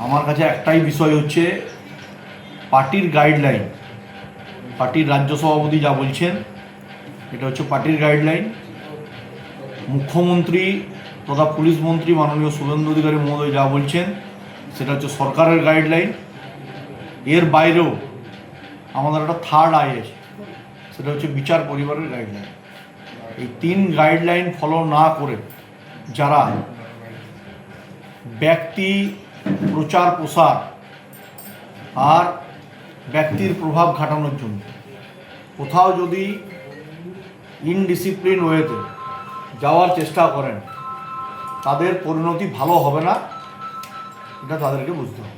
আমার কাছে একটাই বিষয় হচ্ছে পার্টির গাইডলাইন, পার্টির রাজ্য সভাপতি যা বলছেন এটা হচ্ছে পার্টির গাইডলাইন। মুখ্যমন্ত্রী তথা পুলিশ মন্ত্রী মাননীয় শুভেন্দু অধিকারী মহোদয় যা বলছেন সেটা হচ্ছে সরকারের গাইডলাইন। এর বাইরেও আমাদের একটা থার্ড আই আছে, সেটা হচ্ছে বিচার পরিবারের গাইডলাইন। এই তিন গাইডলাইন ফলো না করে যারা ব্যক্তি প্রচার প্রসার আর ব্যক্তির প্রভাব খাটানোর জন্য কোথাও যদি ইনডিসিপ্লিন ওয়েতে যাওয়ার চেষ্টা করেন তাদের পরিণতি ভালো হবে না, এটা তাদেরকে বুঝতে হবে।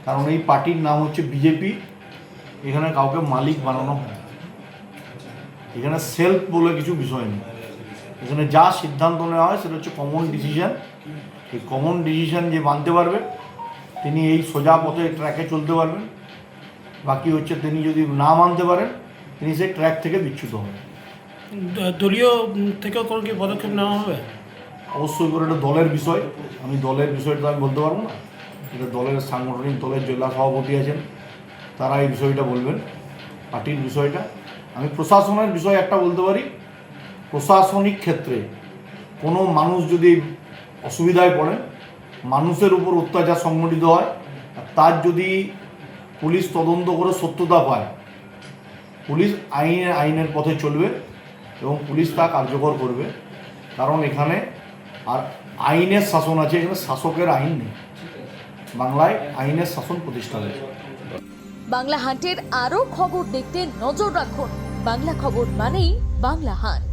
কারণ এই পার্টির নাম হচ্ছে বিজেপি, এখানে কাউকে মালিক বানানো হয় না, এখানে সেলফ বলে কিছু বিষয় নেই। এখানে যা সিদ্ধান্ত নেওয়া হয় সেটা হচ্ছে কমন ডিসিশন। এই কমন ডিসিশন যে মানতে পারবে তিনি এই সোজা পথে ট্র্যাকে চলতে পারবেন, বাকি হচ্ছে তিনি যদি না মানতে পারেন তিনি সেই ট্র্যাক থেকে বিচ্যুত হবেন। দলীয় থেকেও কোনো কি পদক্ষেপ নেওয়া হবে? অবশ্যই করে এটা দলের বিষয়, আমি দলের বিষয়টা আমি বলতে পারবো না। এটা দলের সাংগঠনিক দলের জেলা সভাপতি আছেন, তারা এই বিষয়টা বলবেন, পার্টির বিষয়টা। আমি প্রশাসনের বিষয় একটা বলতে পারি, প্রশাসনিক ক্ষেত্রে কোনো মানুষ যদি অসুবিধায় পড়ে, মানুষের উপর অত্যাচার সংঘটিত হয়, তার যদি পুলিশ তদন্ত করে সত্যতা পায়, পুলিশ আইনের পথে চলবে এবং পুলিশ তা কার্যকর করবে। কারণ এখানে আর আইনের শাসন আছে, এখানে শাসকের আইন নেই। বাংলায় আইনের শাসন প্রতিষ্ঠা হয়েছে। বাংলা হান্টের আরও খবর দেখতে নজর রাখুন। বাংলা খবর মানেই বাংলা হান্ট।